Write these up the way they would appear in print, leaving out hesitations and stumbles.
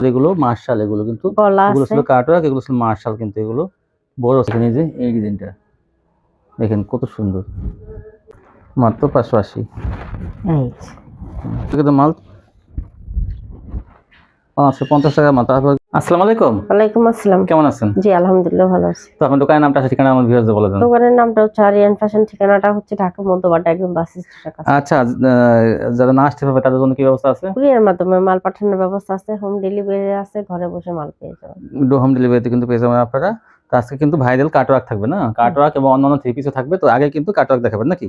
এগুলো মার্শাল, এগুলো কিন্তু এগুলো ছিল কাটওয়ার্ক, এগুলো ছিল মার্শাল, কিন্তু এগুলো বড় সেখানে যে এই ডিজাইনটা দেখেন কত সুন্দর, মাত্র 580। মাল 550 টাকা মাত্র। আসসালামু আলাইকুম। ওয়ালাইকুম আসসালাম। কেমন আছেন? জি আলহামদুলিল্লাহ ভালো আছি। তো আপনার দোকানের নামটা আছে, ঠিকানা আমার ভিউয়ারদের বলে দেন। দোকানের নামটা হচ্ছে আরিয়ান ফ্যাশন, ঠিকানাটা হচ্ছে ঢাকা মধ্যবাড্ডা, একদম বাস স্ট্যান্ডের কাছে। আচ্ছা, যারা না আসতে পারবে তাদের জন্য কি ব্যবস্থা আছে? কুরিয়ার মাধ্যমে মাল পাঠানোর ব্যবস্থা আছে, হোম ডেলিভারি আছে, ঘরে বসে মাল পেয়ে যাবেন। হোম ডেলিভারিতে কিন্তু পেয়ে যাবেন আপনারা। তো আজকে কিন্তু ভাইরাল কাটওয়ার্ক থাকবে না, কাটওয়ার্ক এবং অন্যান্য থ্রি পিসও থাকবে। তো আগে কিন্তু কাটওয়ার্ক দেখাবেন নাকি?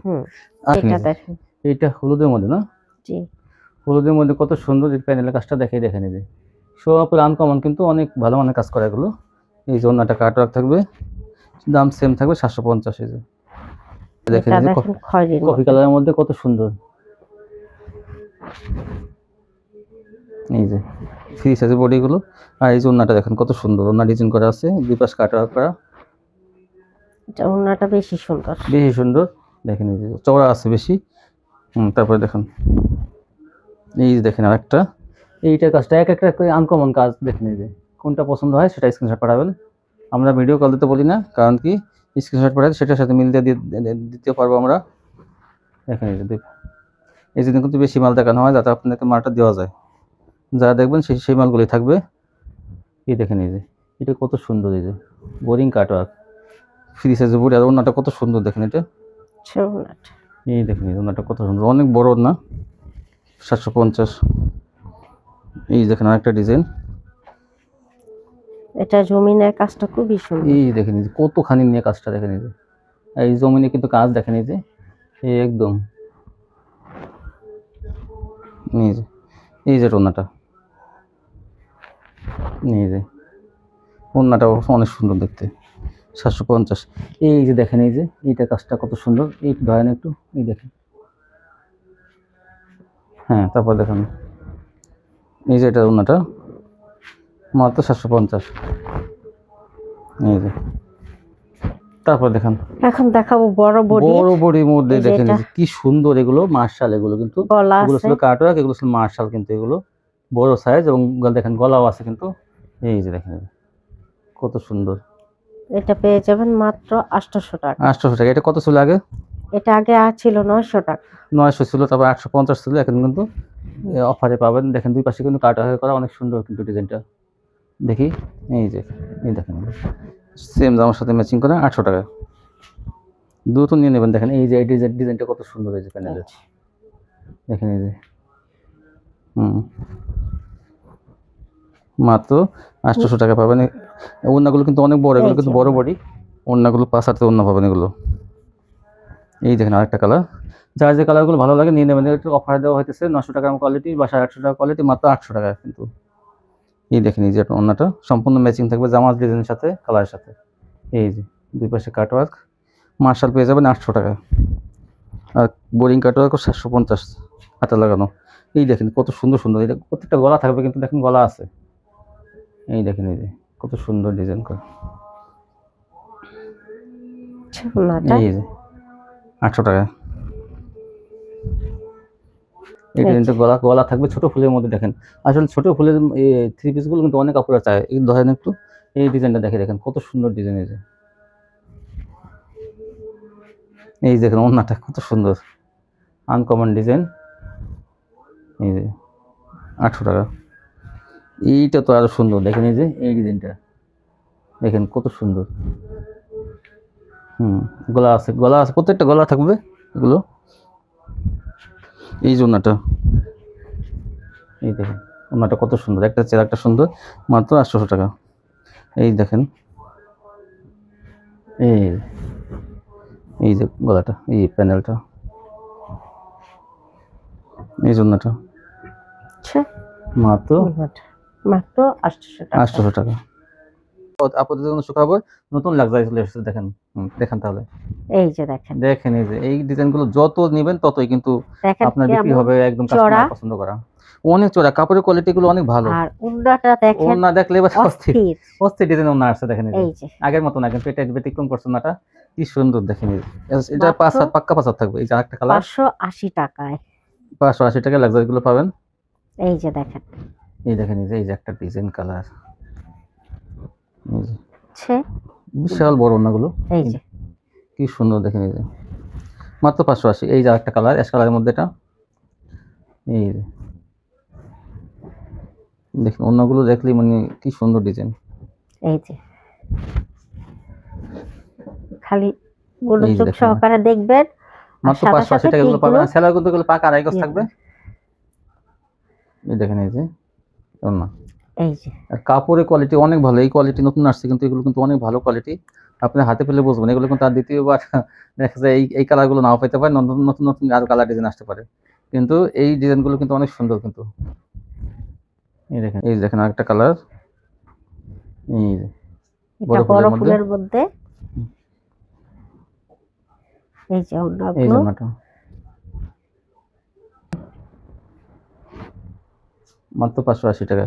এটা দেখেন, এইটা হলুদের মধ্যে না? জি হলুদের মধ্যে কত সুন্দর প্যানেলের কাজটা দেখেন এই যে সব আনকমন, কিন্তু অনেক ভালো মানের কাজ করা এগুলো। এই যে অন্যটা কাটওয়ার্ক থাকবে, দাম সেম থাকবে 750। এই যে দেখেন কফি কালারের মধ্যে কত সুন্দর, এই যে ফ্রি সাইজের বডিগুলো। আর এই যে ওন্নাটা দেখেন কত সুন্দর, ওন্না ডিজাইন করা আছে, দুই পাশ কাটওয়ার্ক করা। এটা ওন্নাটা বেশি সুন্দর, দেখেন এই যে চওড়া আছে বেশি। তারপরে দেখেন এই যে দেখেন আরেকটা, এইটার কাজটা এক একটা আনকমন কাজ। দেখেন এই যে কোনটা পছন্দ হয় সেটা স্ক্রিনশট পাঠাবেন। আমরা ভিডিও কল দিতে বলি না, কারণ কি স্ক্রিনশট পাঠাতে সেটার সাথে মিল দিয়ে দিতে পারবো আমরা। দেখেন এই যে কিন্তু বেশি মাল দেখানো হয় যাতে আপনাকে মালটা দেওয়া যায়, যারা দেখবেন সেই মালগুলি থাকবে। এই দেখেন এই যে এটা কত সুন্দর, এই যে বোরিং কাটওয়ার্ক ফ্রি সাইজের বডি, আর ওন্নাটা কত সুন্দর দেখেন। এটা এই দেখেন এই ওন্নাটা কত সুন্দর, অনেক বড় না, 750। এই দেখেন আরেকটা ডিজাইন, এটা জমিনের কাজটা খুবই সুন্দর। এই দেখেন এই যে কতখানি নিয়ে কাজটা দেখেন। এই যে এই জমিনে কিন্তু কাজ দেখেন, এই যে একদম এই যে ওন্নাটা, এই যে ওন্নাটা অনেক সুন্দর দেখতে, 750। এই যে দেখেন এই যে এইটা কাজটা কত সুন্দর, এই ধরেন একটু, এই দেখেন। হ্যাঁ, তারপর দেখেন এই যে এটা ওন্নাটা মাত্র 750। এই যে তারপর দেখেন, এখন দেখাবো বড় বডির মধ্যে দেখেন কি সুন্দর, এগুলো মার্শাল, এগুলো কিন্তু এগুলো ছিল কাটওয়ার্ক, এগুলো ছিল মার্শাল, কিন্তু এগুলো বড় সাইজ এবং দেখেন গলাও আছে কিন্তু। এই যে দেখেন কত সুন্দর, এটা পেয়ে যাবেন মাত্র 800 টাকা। 800 টাকা। এটা কত ছিল আগে? এটা আগে ছিল 900 টাকা। 900 ছিল, তারপর 850 ছিল, এখন কিন্তু অফারে পাবেন। দেখেন দুই পাশে কিন্তু কাটওয়ার্ক করা, অনেক সুন্দর কিন্তু ডিজাইনটা। দেখি এই যে এই দেখেন সেম জামার সাথে ম্যাচিং করে 800 টাকা। দ্রুত নিয়ে নেবেন। দেখেন এই যে ডিজাইনটা কত সুন্দর, এই যে প্যানেলের দেখেন এই যে মাত্র 800 টাকা পাবেন। ওন্নাগুলো কিন্তু অনেক বড়, এগুলো কিন্তু বড় বডি ওন্নাগুলো, 5 হাতে ওন্না পাবেন এগুলো। এই দেখেন আরেকটা কালার, যার যে কালারগুলো ভালো লাগে নিয়ে নেবেন। একটু অফার দেওয়া হইতেছে 900 টাকার কোয়ালিটি বা 850 টাকা কোয়ালিটি, মাত্র 800 টাকা কিন্তু। এই দেখেন এই যে ওন্নাটা সম্পূর্ণ ম্যাচিং থাকবে জামার ডিজাইনের সাথে, কালারের সাথে। এই যে দুই পাশে কাটওয়ার্ক, মার্শাল পেয়ে যাবেন 800 টাকা। আর বোরিং কাটওয়ার্ক 750 হাতে লাগানো। এই দেখেন কত সুন্দর সুন্দর, এটা প্রত্যেকটা গলা থাকবে কিন্তু, দেখেন গলা আছে। এই দেখেন এই যে কত সুন্দর ডিজাইন করা। এই যে 800 টাকা। এই ডিজাইনটা গলা থাকবে ছোট ফুলের মধ্যে। দেখেন আসলে ছোট ফুলের এই থ্রি পিসগুলো কিন্তু অনেক আপুরা চায়। এই ধরেন একটু এই ডিজাইনটা দেখেন কত সুন্দর ডিজাইন। এই দেখেন ওন্নাটা কত সুন্দর, আনকমন ডিজাইন। এই যে 800 টাকা। এইটা তো আরো সুন্দর, দেখেন এই যে এই ডিজাইনটা দেখেন কত সুন্দর। গলা আছে প্রত্যেকটা গলা থাকবে এগুলো। এই যে ওন্নাটা, এই দেখেন ওন্নাটা কত সুন্দর, একটা চেরা একটা সুন্দর, মাত্র 800 টাকা। এই দেখেন এই যে গলাটা, এই প্যানেলটা, এই জন্যটা মাত্র 800 টাকা। আপনাদের জন্য সুখবর, নতুন লাক্সারি চলে এসেছে। দেখেন তাহলে এই যে দেখেন এই যে এই ডিজাইনগুলো যত নেবেন ততই কিন্তু আপনার বিক্রি হবে, একদম কাস্টমার পছন্দ করা। অনেক চড়া, কাপড়ের কোয়ালিটি গুলো অনেক ভালো। আর ওন্নাটা দেখেন, ওন্না দেখলে এবার অস্থির ডিজাইন ওন্না আসছে। দেখেন এই যে আগের মতো না, কিন্তু এটা ব্যতিক্রম করছে ওন্নাটা, কি সুন্দর দেখেন। এটা 5 হাত পাক্কা 5 হাত থাকবে। এই যে আরেকটা কালার 580 টাকায়, 580 টাকায় লাক্সারি গুলো পাবেন। এই যে দেখেন, এই দেখেন এই যে একটা ডিজাইন কালার, ছে বিশাল বড় ওড়নাগুলো, এই যে কি সুন্দর দেখেন এই যে মাত্র 580। এই যে একটা কালার অ্যাশ কালারের মধ্যে এটা, এই যে দেখেন ওড়নাগুলো দেখলেই মানে কি সুন্দর ডিজাইন। এই যে খালি এই যে মনোযোগ দেখেন সহকারে দেখবেন, আর মাত্র সাথে 580 সাথে টাকা এগুলো টিকগুলো পাবেন। সেলার কিন্তু এগুলো পাকা আড়াই গজ ইয়ে থাকবে। এই দেখেন এই যে ওড়না, এই যে আর কাপড়ের কোয়ালিটি অনেক ভালো। এই কোয়ালিটি নতুন আসছে কিন্তু এগুলো কিন্তু অনেক ভালো কোয়ালিটি। আপনি হাতে পেলে বুঝবেন এগুলো কিন্তু আর দ্বিতীয়বার দেখা যায় এই কালারগুলো নাও পেতে পারে, নতুন নতুন নতুন আরো কালার ডিজাইন আসতে পারে, কিন্তু এই ডিজাইনগুলো কিন্তু অনেক সুন্দর কিন্তু। এই দেখেন আরেকটা কালার, এই যে এটা বড় বড় ফুলের মধ্যে, ফুলের মধ্যে। এই যে এই ওড়নাগুলো, জামাটা মাত্র 580 টাকা।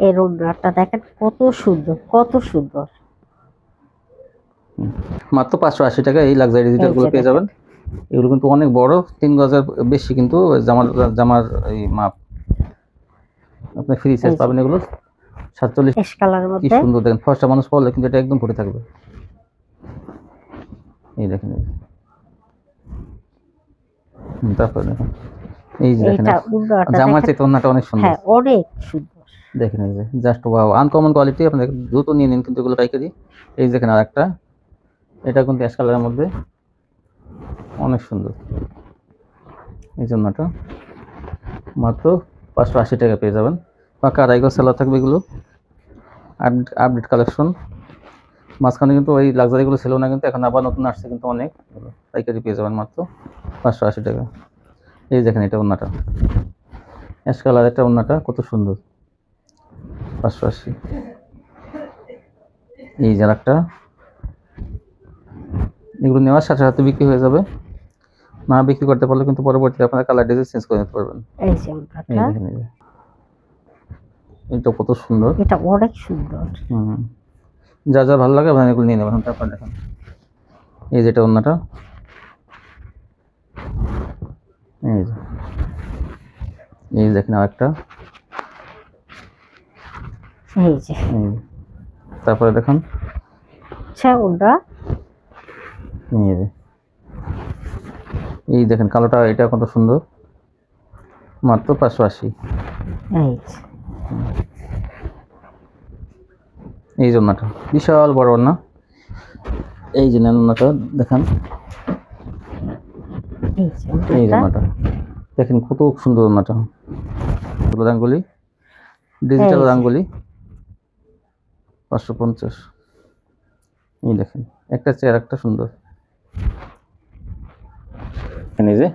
এই ওড়নাটা দেখেন কত সুন্দর, কত সুন্দর। মাত্র 580 টাকা এই লাক্সারি ডিজিটাল গুলো এই যে পেয়ে যাবেন। এগুলো কিন্তু অনেক বড়, 3 গজের বেশি কিন্তু জামার জামার এই মাপ। আপনি ফ্রি সাইজ এই যে পাবেন এগুলো 47। অ্যাশ কালারের কি মধ্যে। সুন্দর দেখেন, ফর্সা মানুষ পরলে কিন্তু এটা একদম ফুটে থাকবে। এই দেখেন এই যে। তারপর দেখেন এই যে দেখেন এইটা ওড়নাটা জামার দেখেন, চেয়ে ওড়নাটা অনেক সুন্দর। হ্যাঁ অনেক সুন্দর। দেখেন এই যে জাস্ট ওয়াও, আনকমন কোয়ালিটি। আপনি দ্রুত নিয়ে নিন কিন্তু এগুলো পাইকারি। এই যে দেখেন আরেকটা, এটা কিন্তু অ্যাশ কালারের মধ্যে অনেক সুন্দর। এই জন্যটা মাত্র 580 টাকা পেয়ে যাবেন। পাকা আড়াই গজ সেলার থাকবে এগুলো, আপডেট কালেকশন। মাঝখানে কিন্তু ওই লাক্সারিগুলো ছিল না, কিন্তু এখন আবার নতুন আসছে কিন্তু অনেক, পাইকারি পেয়ে যাবেন মাত্র 580 টাকা। এই দেখেন এটা ওড়নাটা, অ্যাশ কালার একটা ওড়নাটা কত সুন্দর, 580। এই যে একটা, এগুলো নেওয়ার সাথে সাথে বিক্রি হয়ে যাবে। না বিক্রি করতে পারলে কিন্তু পরবর্তীতে আপনারা কালার ডিজাইন চেঞ্জ করে নিতে পারবেন। এই যে এই ওড়নাটা, দেখেন এই যে এটা কত সুন্দর। এটা অনেক সুন্দর। যা যা ভালো লাগে আপনারা এগুলো নিয়ে নেবেন। তারপর দেখেন এই যেটা ওড়নাটা, এই যে এই দেখেন আরেকটা, এই যে এই যে। তারপরে দেখেন আচ্ছা ওড়না, এই যে এই দেখেন কালোটা, এটা কত সুন্দর, মাত্র 580। এই যে এই ওড়নাটা বিশাল বড় ওড়না। এই যে নেন ওড়নাটা দেখেন, এই যে এই ওড়নাটা, ওড়নাটা দেখেন কত সুন্দর ওড়নাটা। রাঙ্গুলি ডিজিটাল এই যে। রাঙ্গুলি 550। এই দেখেন একটা চেয়ার একটা সুন্দর। এই যে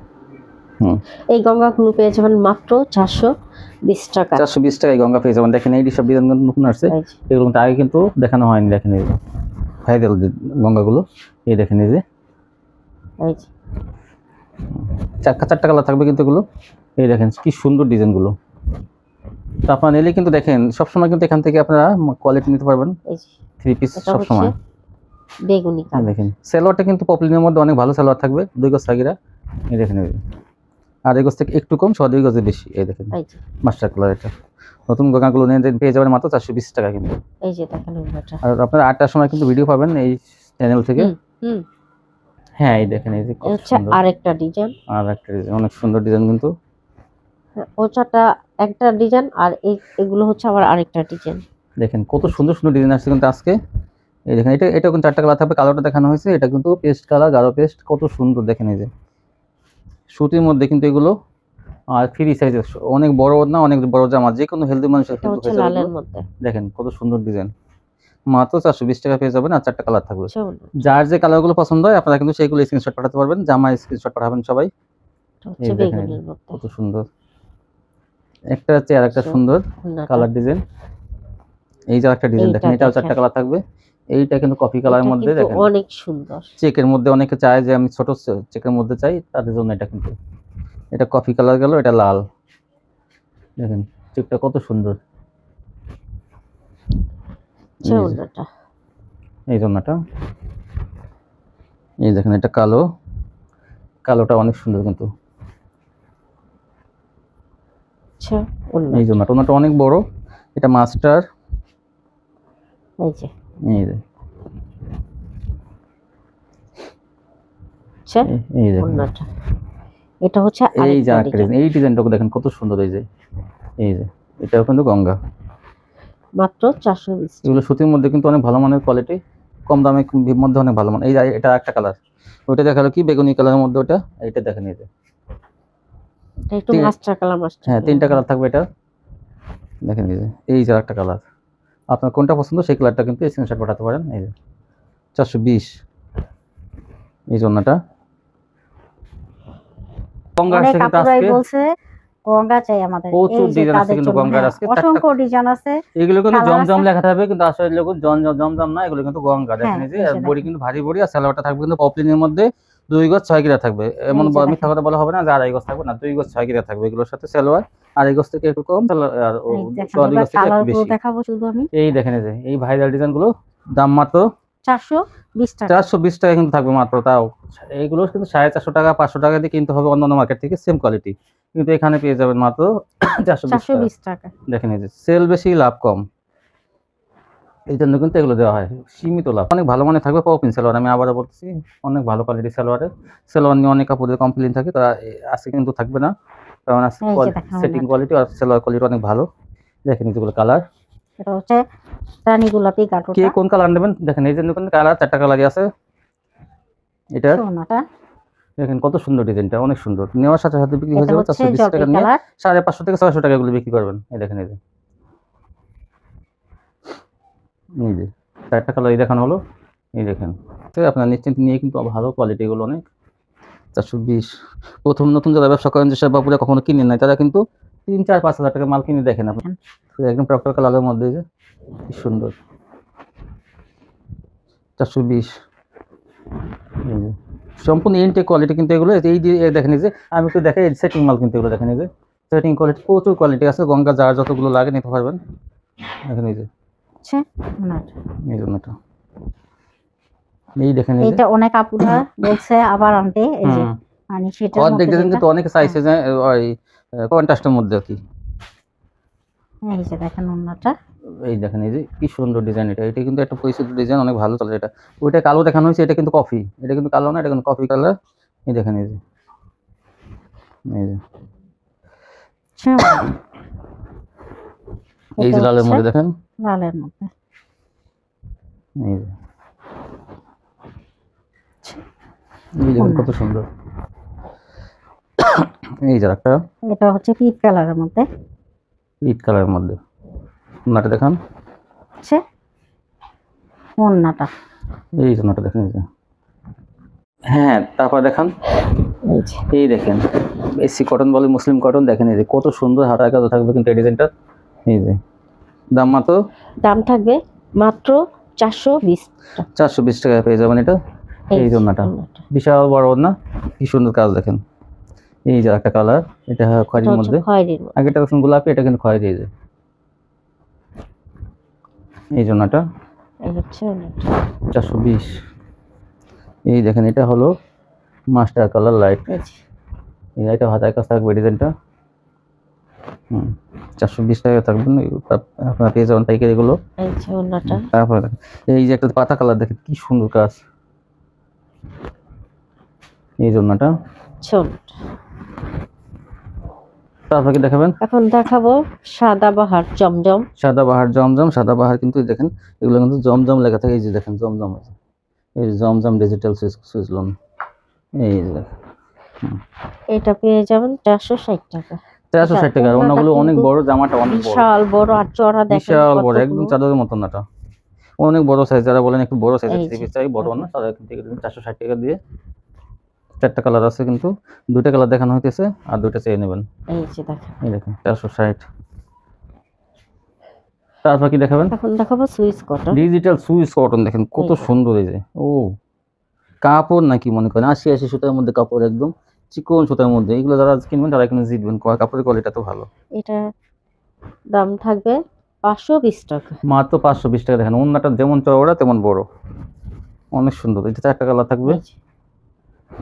এই গঙ্গাগুলো পেয়ে যাবেন মাত্র 420 টাকা। 420 টাকায় গঙ্গা পেয়ে যাবেন। দেখেন এই সব ডিজাইন নতুন আসছে, এই যে এগুলো কিন্তু আগে কিন্তু দেখানো হয়নি। দেখেন এই যে ভাইরাল গঙ্গাগুলো, এই দেখেন এই যে এই যে চারটা কালার থাকবে কিন্তু এগুলো। এই দেখেন কি সুন্দর ডিজাইনগুলো। তো আপনারা নিলে কিন্তু দেখেন সবসময় কিন্তু এখান থেকে আপনারা কোয়ালিটি নিতে পারবেন। এই যে 3 পিস এটা সবসময়। হচ্ছে বেগুনি এই কালার। দেখেন সালোয়ারটা কিন্তু পপলিনের মধ্যে অনেক ভালো সালোয়ার থাকবে, 2 গজ সাগিরা। এই দেখেন এই যে আড়াই গজ থেকে একটু কম, 2 গজের বেশি। এই দেখেন এই যে মাস্টার কালার, এটা নতুন গঙ্গাগুলো নিয়ে পেয়ে যাবেন মাত্র 420 টাকা কিন্তু। এই যে দেখেন ওড়নাটা। আর আপনারা 8টার সময় কিন্তু ভিডিও পাবেন এই চ্যানেল থেকে। হুম হ্যাঁ এই দেখেন এই যে এই কত হচ্ছে সুন্দর, আরেকটা ডিজাইন। আর একটা ডিজাইন অনেক সুন্দর ডিজাইন কিন্তু। ওটাটা একটা ডিজাইন, আর এগুলো হচ্ছে আবার আরেকটা ডিজাইন। দেখেন কত সুন্দর সুন্দর ডিজাইন আসছে কিন্তু আজকে। এই দেখেন এটা কিন্তু 4টা কালার থাকবে। কালোটা দেখানো হয়েছে, এটা কিন্তু পেস্ট কালার, গাঢ় পেস্ট, কত সুন্দর দেখেন এই যে সুতির মধ্যে কিন্তু এগুলো। আর ফ্রি সাইজের অনেক বড় না, অনেক বড় জামা, যে কোনো হেলদি মানুষের এটা কিন্তু হচ্ছে হয়ে যাবে লালের এগুলো। মধ্যে। দেখেন কত সুন্দর ডিজাইন, মাত্র 420 টাকা পেয়ে যাবেন। আর 4টা কালার থাকবে। আচ্ছা ওড়না, যার যে কালারগুলো পছন্দ হয় আপনারা কিন্তু সেইগুলো স্ক্রিনশট পাঠাতে পারবেন। জামা স্ক্রিনশট পাঠাবেন সবাই। এটা হচ্ছে এই দেখেন বেগুনির মধ্যে। কত সুন্দর, একটা চেয়ার একটা আচ্ছা, সুন্দর ওড়নাটা কালার ডিজাইন। এই যে একটা ডিজাইন দেখেন, এটাও 4টা কালার থাকবে। এইটা কিন্তু কফি কালারের এটা মধ্যে কিন্তু দেখেন, অনেক সুন্দর। চেকের মধ্যে অনেকে চায় যে আমি ছোট চেকের মধ্যে চাই, তাদের জন্য এটা কিন্তু। এটা কফি কালার গেল, এটা লাল। দেখেন চেকটা কত সুন্দর। আচ্ছা ওড়নাটা, এই জন্যটা, এই দেখেন এটা কালো, কালোটা অনেক সুন্দর কিন্তু। আচ্ছা ওন্না, এই জন্য ওনাটা অনেক বড়, এটা মাস্টার। এই যে এই যে আচ্ছা এই দেখেন, ওন্নাটা, এটা হচ্ছে এই যে আরেকটা একটা ডিজাইন, ডিজাইন, এই ডিজাইনটাকে দেখেন কত সুন্দর। এই যে এটাও কিন্তু গঙ্গা। মাত্র 420 টাকা। এগুলো সুতির মধ্যে কিন্তু অনেক ভালো মানের কোয়ালিটি, কম দামে মধ্যে অনেক ভালো মান। এই যে এটা একটা কালার, ওইটা দেখালো কি বেগুনি কালারের মধ্যে, ওটা এইটা দেখেন। এই যে এটা একটু ঠিক আছে। মাস্টার কালার, মাস্টার হ্যাঁ, তিনটা কালার থাকবে এটা, দেখেন। এই যে একটা কালার, আপনার কোনটা পছন্দ সেই কালারটা কিন্তু স্ক্রিনশট পাঠাতে পারেন। এই যে 420, এই জন্যটা গঙ্গা অনেক আসছে কিন্তু আপুরাই আজকে বলছে গঙ্গা চাই আমাদের, প্রচুর এই যে ডিজাইন আছে তাদের কিন্তু জন্য গঙ্গার হ্যাঁ, আজকে অসংখ্য ডিজাইন আছে। এগুলো কিন্তু কালার জমজম আছে, লেখা থাকবে কিন্তু আসলে এগুলো জমজম না, এগুলো কিন্তু গঙ্গা। দেখেন হ্যাঁ এই যে এই যে বড়ি দেখেন, কিন্তু ভারী বড়ি, আর সালোয়ারটা থাকবে কিন্তু পপলিনের মধ্যে 2 গজ 6 গিরা থাকবে। এমন এই যে মিথ্যা দেখেন, কথা বলা হবে না যে 2.5 গজ থাকবে না, 2 গজ 6 গিরা থাকবে। এগুলোর সাথে সালোয়ার 2.5 গজ থেকে একটু কম, আর এই দেখেন, 2.5 এবার গজ থেকে কালার একটু গুলো বেশি। দেখাবো শুধু আমি। এই দেখেন এই যে এই ভাইরাল ডিজাইন গুলো, দাম মাত্র 420 টাকা। 420 টাকা কিন্তু থাকবে মাত্র। তাও এইগুলো কিন্তু 450 টাকা 500 টাকা দিয়ে কিনতে হবে অন্যান্য মার্কেট থেকে, সেম কোয়ালিটি, কিন্তু এখানে পেয়ে যাবেন মাত্র 420 টাকা। 420 টাকা। দেখেন এই যে সেল বেশি লাভ কম, এই জন্য কিন্তু এগুলো দেওয়া হয়, সীমিত লাভ। অনেক ভালো মানে থাকবে পপিন সালোয়ার, আমি আবারও বলতেছি, অনেক ভালো কোয়ালিটি সালোয়ারের। সালোয়ার নিয়ে অনেক কাপড়ের কমপ্লেন থাকে, তারা আজকে কিন্তু থাকবে না, কারণ আজকে এই যে দেখেন সেটিং ওন্নাটা, কোয়ালিটি আর সালোয়ার কোয়ালিটি অনেক ভালো। দেখেন যেগুলো কালার, এটা হচ্ছে রানী গোলাপি কে গাটোটা, কোন কালার নেবেন দেখেন। এই যে কালার 4টা কালারই আছে এটার। ওন্নাটা, দেখেন কত সুন্দর ডিজাইনটা, অনেক সুন্দর। নেওয়ার সাথে সাথে বিক্রি হয়ে এটা যাবে হচ্ছে 420 জলপাই টাকা নিয়ে কালার। 550 থেকে 600 টাকা এগুলো বিক্রি করবেন। এই দেখেন এই যে এই যে 4টা কালারই দেখানো হলো। এই দেখেন, তো আপনার নিশ্চিন্ত নিয়ে কিন্তু ভালো কোয়ালিটি, এগুলো অনেক। 420, প্রথম নতুন যারা ব্যবসা করেন, যেসব বাবুরা কখনো কিনেন নাই, তারা কিন্তু 3, 4, 5 হাজার টাকা মাল কিনে দেখেন আপনি, একদম টকটক কালারের মধ্যে, যে কি সুন্দর। 420, এই যে সম্পূর্ণ ইনটেক কোয়ালিটি কিন্তু এগুলো। এই যে দেখেন, এই যে আমি একটু দেখাই, সেটিং মাল কিন্তু এগুলো দেখেন। এই যে সেটিং কোয়ালিটি, প্রচুর কোয়ালিটি আছে, গঙ্গা যার যতগুলো লাগে নিতে পারবেন। দেখেন এই যে আচ্ছা ওন্নাটা, এই জন্যটা, এই দেখেন এই যে এইটা অনেক আপুরা বলছে আবার আনতে, এই যে হুম, মানে সেটার অর্ধেক মধ্যে ডিজাইন যেটা, কিন্তু অনেকে চাইছে যে ওই কন্ট্রাস্টের মধ্যে আর কি। এই যে দেখেন ওন্নাটা, এই দেখেন এই যে কি সুন্দর ডিজাইন, এটা কিন্তু একটা পরিচিত ডিজাইন, অনেক ভালো চলে এটা। ওইটা কালো দেখানো হয়েছে, এটা কিন্তু কফি, এটা কিন্তু কালো না, এটা কিন্তু কফি কালার। এই দেখেন এই যে এই যে আচ্ছা এই এটা যে লালের হচ্ছে মধ্যে দেখেন, লালের মধ্যে, এই যে এই দেখেন কত সুন্দর। এই যে একটা এটা হচ্ছে পিট কালারের মধ্যে, ইট কালারের মধ্যে, ওনাটা দেখান। হচ্ছে ওন্নাটা, এই যে ওনাটা দেখেন, এই যে হ্যাঁ, তারপর দেখান। এই যে এই দেখেন এসি কটন বলে, মুসলিম কটন, দেখেন এই যে কত সুন্দর হাতার কাজ থাকবে কিন্তু এই ডিজাইনটা। এই যে দাম মাত্র দাম থাকবে মাত্র 420 টাকা। 420 টাকায় পেয়ে যাবেন এটা। এই যে ওন্নাটা ওন্নাটা, বিশাল বড় ওন্না, কি সুন্দর কাজ দেখেন। এই যে একটা কালার, এটা এটা খয়েরির হচ্ছে মধ্যে, খয়েরির মধ্যে, আগেটা দেখুন গোলাপি, এটা কিন্তু খয়েরি। এই যে এই জন্যটা এই হচ্ছে ওন্নাটা, 420। এই দেখেন এটা হলো মাস্টার কালার লাইট, এই যে এটা হাতায় কাজ থাকবে ডিজাইনটা। 420 টাকা থাকবেন, আপনারা পেয়ে যাবেন পাইকারি এগুলো। এই যে ওন্নাটা, তারপরে দেখেন এই যে একটা পাতা কালার, দেখেন কি সুন্দর কাজ, এই জন্যটা। ওন্নাটা। তারপর কি দেখাবেন? এখন দেখাবো সাদাবাহার জমজম, সাদাবাহার জমজম, সাদাবাহার কিন্তু দেখেন এগুলো কিন্তু জমজম লেখা থাকে। এই যে দেখেন জমজম আছে, এই যে জমজম ডিজিটাল সুইচ লোন, এই যে দেখেন এটা পেয়ে যাবেন 460 টাকা। 460 টাকা। অন্যগুলো অনেক বড়, জামাটা অনেক বড়, বিশাল বড় আর চড়া, দেখেন বিশাল বড়, কতগুলো। একদম চাদরের মতন না, অনেক বড় সাইজ। যারা বলেন একটু বড় সাইজের এই থ্রি যে পিস চাই, বড় না, তারা কিন্তু 460 টাকা দিয়ে। 4টা কালার আছে কিন্তু, 2টা কালার দেখানো হইতেছে, আর 2টা চেয়ে নেবেন। এই যে দেখেন, এই দেখেন 460। তারপর কি দেখাবেন? এখন দেখাবো Swiss cotton, digital Swiss cotton, দেখেন কত এই যে। সুন্দর। এই যে ও কাপড় নাকি মনে করেন 80 সুতার মধ্যে কাপড়, একদম চিকন সুতার মধ্যে। এগুলো যারা কিনবেন তারা এখানে জিতবেন, কাপড়ের কোয়ালিটি তো ভালো। এটা দাম থাকবে 520 টাকা। মাত্র 520 টাকা। দেখেন ওন্নাটা যেমন চওড়া তেমন বড়, অনেক সুন্দর। এটা 4টা কালার থাকবে, এই যে,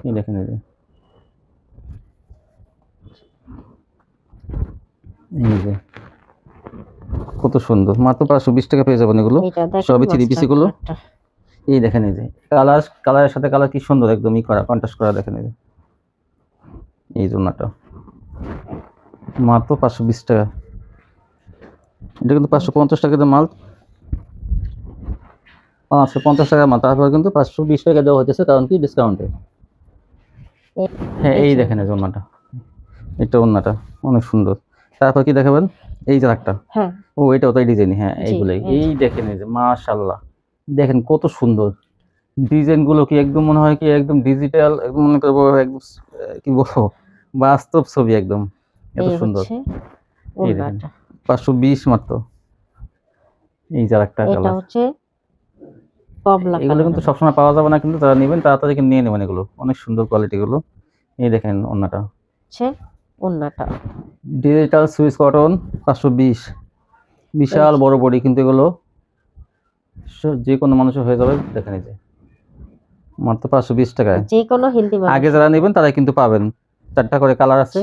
এই দেখেন এই যে এই যে কত সুন্দর, মাত্র 520 টাকা পেয়ে যাবেন এগুলো। এটা দেখেন সবই থ্রি মাস্টার পিস এগুলো। কালারটা। এই দেখেন এই যে কালারের সাথে কালার কি সুন্দর একদম ই করা, কন্ট্রাস্ট করা, দেখেন এই যে এই জন্যটা মাত্র 520 টাকা। এটা কিন্তু 550 টাকাতে মাল, 550 টাকা মাল, তারপর কিন্তু 520 টাকা দেওয়া হইতেছে, কারণ কি ডিসকাউন্টে। হ্যাঁ এই দেখেন এই জন্যটা, এটা ওন্নাটা অনেক সুন্দর। তারপর কি দেখাবেন? এই যে একটা, হ্যাঁ ও এটা ওটাই ডিজাইন, হ্যাঁ জি, এইগুলাই। এই এই দেখেন এই যে মাশাআল্লাহ, দেখেন কত সুন্দর ডিজাইন গুলো, কি একদম মনে হয় কি একদম ডিজিটাল, একদম মনে করবো একদম কি বলবো, বাস্তব ছবি একদম, এত এই সুন্দর। হচ্ছে এই দেখেন ওন্নাটা। 520 মাত্র। এই যে একটা এটা কালার, হচ্ছে কমলা এগুলো কিন্তু কালার। সবসময় পাওয়া যাবে না, কিন্তু যারা নেবেন তাড়াতাড়ি কিন্তু নিয়ে নেবেন, এগুলো অনেক সুন্দর কোয়ালিটি গুলো। এই দেখেন ওন্নাটা, হচ্ছে ওন্নাটা। ডিজিটাল সুইস কটন 520, বিশাল বড় বডি, কিন্তু এগুলো যে কোনো মানুষের হয়ে যাবে। দেখেন এই যে মাত্র 520 টাকায়। যে কোনো হেলদি আগে যারা নেবেন তারা কিন্তু পাবেন, 4টা করে কালার আছে।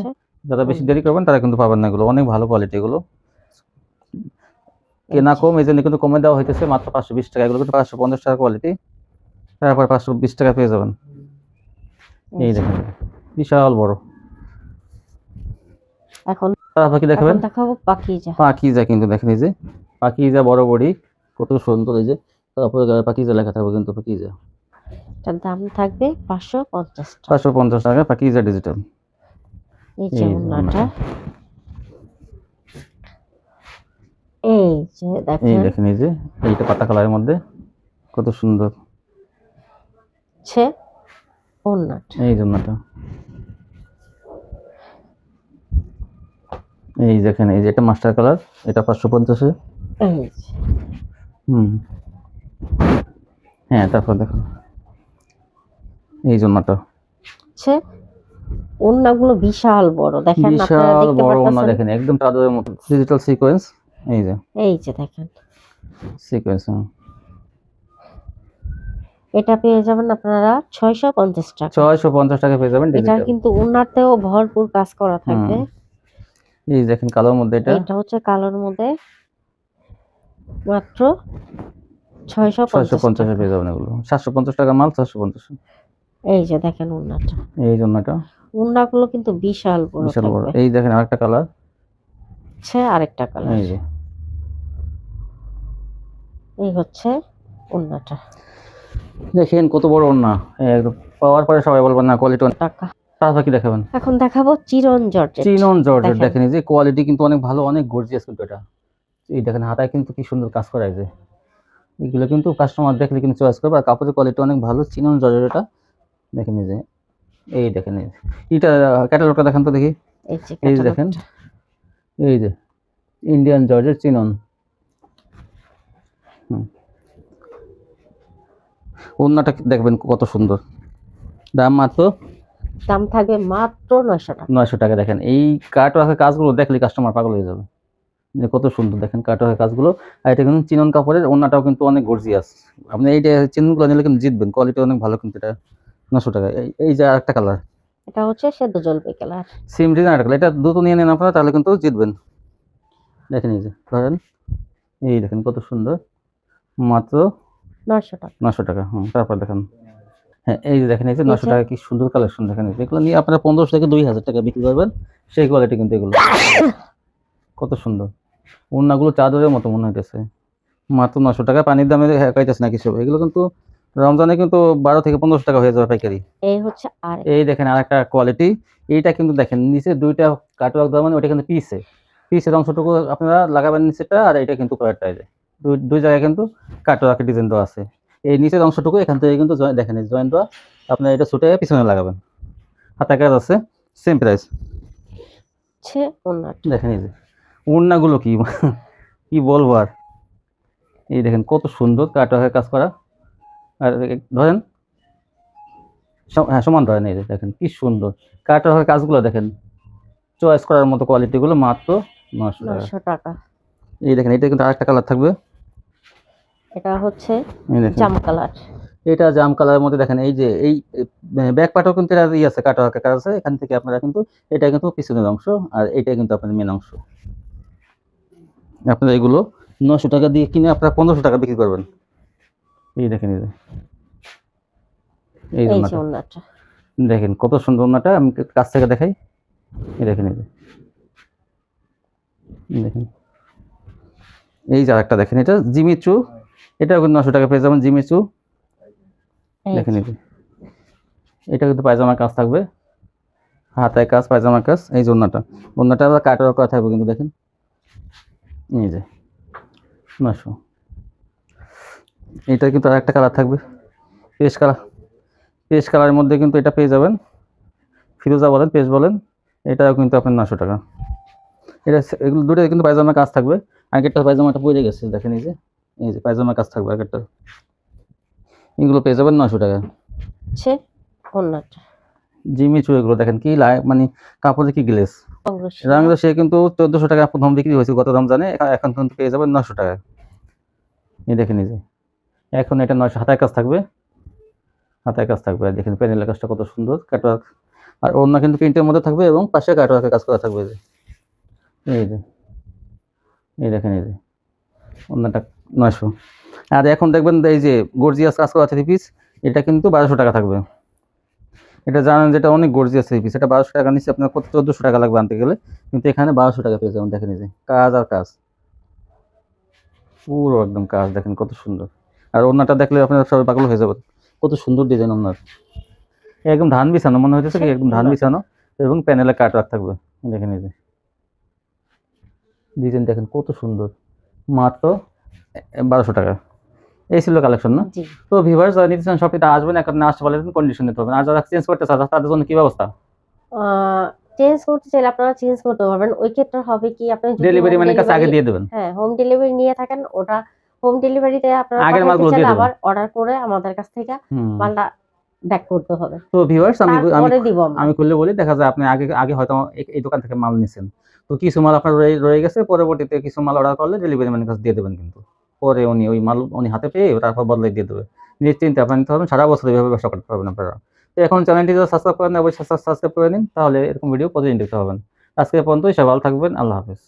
যারা বেশি হুম। দেরি করবেন তারা কিন্তু পাবেন না, এগুলো অনেক ভালো কোয়ালিটি এগুলো। কেনা কম, এই জন্য কিন্তু কমে দেওয়া হইতেছে মাত্র 520 টাকা। এগুলো কিন্তু 550 টাকা কোয়ালিটি, তারপর 520 টাকা পেয়ে যাবেন। এই দেখেন বিশাল বড়। এখন তারপর কি দেখাবেন? দেখাবো পাকিজা। পাকিজা, কিন্তু দেখেন এই যে পাকিজা বড় বডি, কত সুন্দর। এই যে তারপরে পাকিজা লেখা থাকবে, কিন্তু পাকিজা এটার দাম থাকবে 550 টাকা। 550 টাকা পাকিজা ডিজিটাল। এই যে এই যে ওন্নাটা। এই যে এই দেখেন দেখেন এই যে এইটা পাতা কালারের মধ্যে কত সুন্দর। হচ্ছে ওন্নাটা। এই জন্যটা, এই দেখেন এই যে এটা মাস্টার কালার, এটা 550-এ। এই যে হ্যাঁ তারপর দেখুন এই জন্যটা, হচ্ছে ওন্নাগুলো বিশাল বড়, দেখেন আপনারা বিশাল দেখতে বড় ওন্না, পাচ্ছেন। দেখেন একদম চাদরের মতো ডিজিটাল সিকোয়েন্স। এই যে এই যে দেখেন, সিকোয়েন্স, এটা পেয়ে যাবেন আপনারা 650 টাকা। 650 টাকা পেয়ে যাবেন এটা ডিজিটাল। কিন্তু ওন্নাতেও ভরপুর কাজ করা থাকবে। এই দেখেন কালোর মধ্যে, এটা এটা হচ্ছে কালোর মধ্যে, মাত্র 650 650-এ টাকা। পেয়ে যাবেন এগুলো। 750 টাকা মাল 650। এই যে দেখেন ওন্নাটা, এই জন্যটা ওন্নাগুলো কিন্তু বিশাল বড় বিশাল বড়। থাকবে। এই দেখেন আরেকটা কালার, হচ্ছে আরেকটা কালার। এই যে এই হচ্ছে ওন্নাটা। দেখেন কত বড় ওন্না, একদম পাওয়ার পরে সবাই বলবেন না কোয়ালিটি। টাকা। তারপর কি দেখাবেন? এখন দেখাবো চিরন জর্জেট। চিনন জর্জেট, দেখেন। দেখেন এই যে কোয়ালিটি কিন্তু অনেক ভালো, অনেক গর্জিয়াস কিন্তু এটা। এই দেখেন হাতায় কিন্তু কি সুন্দর কাজ করা, এই যে এগুলো কিন্তু কাস্টমার দেখলে কিন্তু চয়েস করবে, আর কাপড়ের কোয়ালিটি অনেক ভালো। চিনন জর্জেট এটা, দেখেন এই যে এই দেখেন এই এটা ক্যাটালগটা দেখেন তো দেখি। এই যে এই যে দেখেন এই যে ইন্ডিয়ান জর্জেট চিনন। ওন্নাটা দেখবেন কত সুন্দর, দাম মাত্র দাম থাকবে মাত্র 900 টাকা। 900 টাকা। দেখেন এই কাটওয়ার্কের কাজগুলো দেখলে কাস্টমার পাগল হয়ে যাবে, যে কত সুন্দর দেখেন কাটওয়ার্কের কাজগুলো। আর এটা কিন্তু চিনন কাপড়ের, ওন্নাটাও কিন্তু অনেক গর্জিয়াস। আপনি এইটা চিননগুলো নিলে কিন্তু জিতবেন, কোয়ালিটি অনেক ভালো কিন্তু এটা। 900 টাকা। এই যে আরেকটা কালার, এটা হচ্ছে সেদ্ধ জলপাই কালার। সেম ডিজাইন আরেকটা কালার, এটা দুটো নিয়ে নেন আপনারা, তাহলে কিন্তু জিতবেন। দেখেন এই যে ধরেন, এই দেখেন কত সুন্দর, মাত্র 900 টাকা। 900 টাকা। তারপর দেখেন, হ্যাঁ এই যে দেখেন এই যে এই 900 যে। টাকা, কি সুন্দর কালেকশন। দেখেন এগুলো নিয়ে আপনারা 1500 থেকে 2000 টাকা বিক্রি করবেন, সেই কোয়ালিটি কিন্তু এগুলো। কত সুন্দর ওন্নাগুলো, চাদরের মতো মনে হইতেছে। মাত্র 900 টাকা, পানির দামে কাইতেছে না কিছু। এগুলো কিন্তু রমজানে কিন্তু 12 থেকে 1500 টাকা হয়ে যাবে পাইকারি। এই হচ্ছে আর এই দেখেন আরেকটা কোয়ালিটি, এইটা কিন্তু দেখেন নিচে দুইটা কাটওয়ার্ক দেওয়া, মানে ওইটা কিন্তু পিসের অংশটুকু আপনারা লাগাবেন নিচেটা, আর এটা কিন্তু কয়েকটা, এই যে দুই জায়গায় কিন্তু কাটওয়ার্কের ডিজাইন দেওয়া আছে। এই নিচের অংশটুকু এখান থেকে কিন্তু দেখেন এই জয়েন্ট দেওয়া, আপনারা এটা ছুটে পিছনে লাগাবেন। হাতে কাজ আছে, সেম প্রাইস। হচ্ছে ওন্নাটা। দেখেন এই যে ওড়নাগুলো কি কি বলবো আর। এই দেখেন কত সুন্দর কাটওয়ার্কের কাজ করা। আর ধরেন হ্যাঁ সমান ধরেন, এই যে দেখেন কি সুন্দর কাটওয়ার্কের কাজগুলো, দেখেন চয়েস করার মতো কোয়ালিটিগুলো, মাত্র 900 টাকা। 900 টাকা। এই দেখেন এটা কিন্তু আরেকটা কালার থাকবে, এটা হচ্ছে এই দেখেন জাম কালার। এটা জাম কালারের মধ্যে। দেখেন এই যে এই ব্যাক পার্টও কিন্তু এটা আছে, কাটওয়ার্কের কাজ আছে। এখান থেকে আপনারা কিন্তু এটা কিন্তু পিছনের অংশ, আর এটা কিন্তু আপনার মেন অংশ। আপনারা এগুলো 900 টাকা দিয়ে কিনে আপনারা 1500 টাকা বিক্রি করবেন। এই দেখেন এই যে এই এই যে ওন্নাটা ওন্নাটা। দেখেন কত সুন্দর ওন্নাটা, আমি কাছ থেকে দেখাই। এই দেখেন এই যে দেখেন, এই যে আরেকটা দেখেন, এটা জিমিচু, এটাও কিন্তু 900 টাকা পেয়ে যাবেন জিমিচু। এই দেখেন যে। এই যে এটা কিন্তু পায়জামার কাজ থাকবে, হাতায় কাজ, পায়জামার কাজ। এই যে ওন্নাটা আবার কাটার করা থাকবে কিন্তু দেখেন এই যে 900। এটা কিন্তু আরেকটা কালার থাকবে, পেস্ট কালারের মধ্যে কিন্তু এটা পেয়ে যাবেন, ফিরোজা বলেন পেস্ট বলেন, এটাও কিন্তু আপনার 900 টাকা। এগুলো দুটোই কিন্তু পায়জামার কাজ থাকবে। আগেরটা পায়জামাটা পড়ে গেছে দেখেন এই যে পায়জামার কাজ থাকবে আগেরটা। এগুলো পেয়ে যাবেন 900 টাকা। হচ্ছে ওন্নাটা। জিমিচু এগুলো দেখেন কি মানে কাপড়ে কি গ্লেস। অবশ্যই। রাঙা সে কিন্তু 1400 টাকা প্রথম বিক্রি হয়েছিল গত রমজানে, এখন কিন্তু পেয়ে যাবেন 900 টাকা। এই দেখেন এই যে এখন এটা 900, হাতায় কাজ থাকবে, হাতায় কাজ থাকবে। আর দেখেন প্যানেলের কাজটা কত সুন্দর, কাটওয়ার্ক। আর ওড়না কিন্তু প্রিন্টের মধ্যে থাকবে এবং পাশে কাটওয়ার্কের কাজ করা থাকবে। এই যে এই দেখেন এই যে ওড়নাটা 900। আর এখন দেখবেন এই যে গর্জিয়াস কাজ করা থ্রি পিস, এটা কিন্তু 1200 টাকা থাকবে। এটা জানেন যেটা অনেক গর্জিয়াস থ্রি পিস, এটা 1200 টাকা নিচে আপনার কত 1400 টাকা লাগবে আনতে গেলে, কিন্তু এখানে 1200 টাকা পেয়ে যাবেন। দেখেন এই যে কাজ আর কাজ, পুরো একদম কাজ দেখেন কত সুন্দর। আর ওড়নাটা দেখলে আপনারা সবাই পাগল হয়ে যাবেন, কত সুন্দর ডিজাইন ওড়নার। একদম ধান বিছানো মনে হইতেছে কি, একদম ধান বিছানো, এবং প্যানেলে কাটওয়ার্ক থাকবে। দেখেন এই যে ডিজাইন দেখেন কত সুন্দর, মাত্র 1200 টাকা। এই ছিল কালেকশন না? জি। তো ভিউয়ার্স যারা নিতে চান শপটিতে আসবেন, এখন আসতে পারলে কন্ডিশন নিতে হবে। আর যারা চেঞ্জ করতে চান তাদের জন্য কি ব্যবস্থা? চেঞ্জ করতে চাইলে আপনারা চেঞ্জ করতে পারবেন। ওই ক্ষেত্রে হবে কি, আপনি যদি ডেলিভারি হোম মানে কাছে আগে ডেলিভারি, দিয়ে দেবেন, হ্যাঁ হোম ডেলিভারি নিয়ে থাকেন, ওটা হোম ডেলিভারিতে আপনারা আগের পাঠাতে মালগুলো চাইলে দিয়ে দেবেন। আবার অর্ডার করে আমাদের কাছ থেকে হুম। মালটা ব্যাক করতে হবে, তো ভিউয়ার্স আমি তারপরে দিব আমরা। আমি খুললে বলি, দেখা যায় আপনি আগে আগে হয়তো এই দোকান থেকে মাল নিছেন, তো কিছু মাল আপনার রয়ে গেছে, পরবর্তীতে কিছু মাল অর্ডার করলে ডেলিভারি ম্যানের কাছে দিয়ে দেবেন, কিন্তু পরে উনি ওই মাল উনি হাতে পেয়ে তারপর বদলাই দিয়ে দেবে। নিশ্চিন্তে আপনি নিতে পারবেন, সারা বছর এইভাবে ব্যবসা করতে পারবেন আপনারা। তো এখন চ্যানেলটি যদি সাবস্ক্রাইব করেন, অবশ্যই সাবস্ক্রাইব করে নিন, তাহলে এরকম ভিডিও প্রতিদিন দেখতে পাবেন। আজকে পর্যন্তই, সবাই ভালো থাকবেন, আল্লাহ হাফেজ।